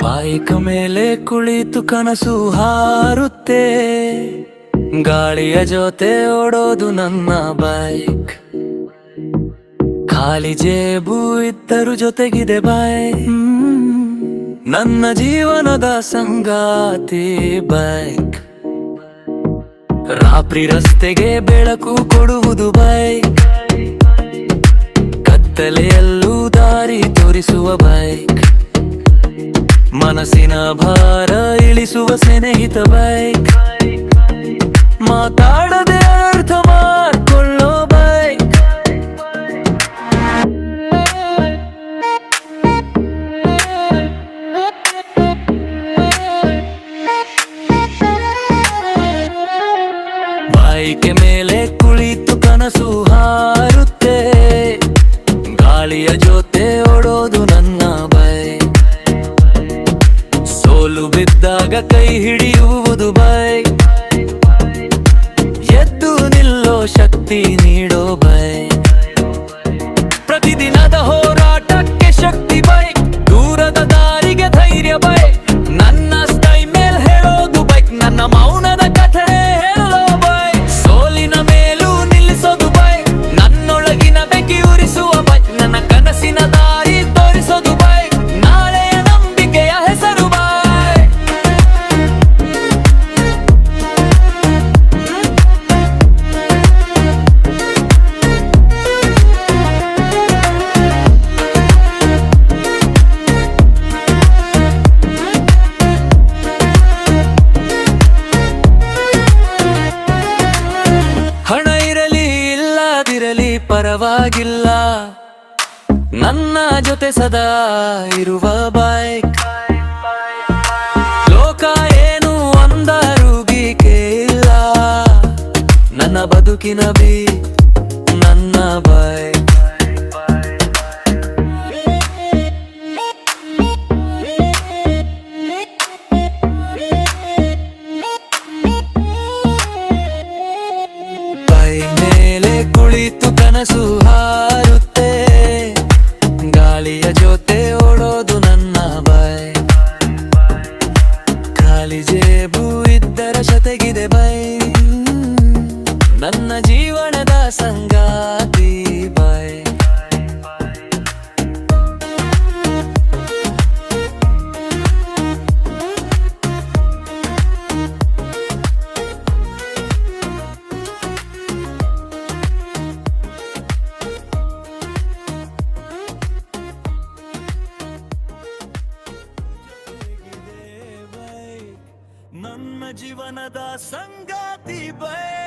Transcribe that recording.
Bike ಮೇಲೆ ಕುಳಿತು ಕನಸು ಹಾರುತ್ತೆ, ಗಾಳಿಯ ಜೊತೆ ಓಡೋದು ನನ್ನ ಬೈಕ್. ಖಾಲಿ ಜೇಬು ಇದ್ದರು ಜೊತೆಗಿದೆ ಬೈಕ್, ನನ್ನ ಜೀವನದ ಸಂಗಾತಿ ಬೈಕ್. ರಾತ್ರಿ ರಸ್ತೆಗೆ ಬೆಳಕು ಕೊಡುವುದು ಬೈಕ್, ಕತ್ತಲೆಯಲ್ಲೂ ದಾರಿ ತೋರಿಸುವ ಬೈಕ್. ಮನಸ್ಸಿನ ಭಾರ ಇಳಿಸುವ ಸ್ನೇಹಿತ ಬೈಕ್, ಮಾತಾಡದೆ ಅರ್ಥ ಮಾಡ್ಕೊಳ್ಳೋ ಬೈಕ್. ಬೈಕ್ ಮೇಲೆ ಕುಳಿತು ಕನಸು ಹಾರುತ್ತೆ, ಗಾಳಿಯ ಜೊತೆ ಓಡೋದು ನನ್ನ ಬೈಕ್. ಸೋಲು ಬಿದ್ದಾಗ ಕೈ ಹಿಡಿಯುವುದು ಬೈಕ್, ಎದ್ದು ನಿಲ್ಲೋ ಶಕ್ತಿ ನೀಡೋ ಬೈಕ್. ಪ್ರತಿದಿನದ ಹೋರಾಟಕ್ಕೆ ಶಕ್ತಿ ಬೈಕ್, ದೂರದ ದಾರಿಗೆ ಧೈರ್ಯ ಬೈಕ್. ನನ್ನ ಸ್ಟೈ ಮೇಲ್ ಹೇಳೋದು ಬೈಕ್, ನನ್ನ ಮೌನದ ಕಥೆ ಹೇಳೋ ಬೈಕ್. ಸೋಲಿನ ಮೇಲೂ ನಿಲ್ಲಿಸೋದು ಬೈಕ್, ನನ್ನೊಳಗಿನ ಬೆಂಕಿ ಉರಿಸುವ ಬೈಕ್. ನನ್ನ ಕನಸಿನ ದಾರಿ ತೋರಿಸೋದು ಬೈಕ್, ನಾಳೆಯ ನಂಬಿಕೆಯ ಹೆಸರು ಬೈಕ್. ಹಣ ಇರಲಿ ಇಲ್ಲದಿರಲಿ ಪರವಾಗಿಲ್ಲ, ನನ್ನ ಜೊತೆ ಸದಾ ಇರುವ ಬೈಕ್. ಲೋಕ ಏನು ಅಂದರೂ ಗೀಕೆ ಇಲ್ಲ, ನನ್ನ ಬದುಕಿನ ನನ್ನ ಬೈಕ್. ಮೇಲೆ ಕುಳಿತು ಕನಸು ಹಾರುತ್ತೆ, ಗಾಳಿಯ ಜೊತೆ ಓಡೋದು ನನ್ನ ಬೈಕ್. ಖಾಲಿ ಜೇಬು ಇದ್ದರ ಜೊತೆಗಿದೆ ಬೈಕ್, ನನ್ನ ಜೀವನದ ಸಂಗಾತಿ ಬೈಕ್. ನನ್ನ ಜೀವನದ ಸಂಗಾತಿ ಬೈಕ್.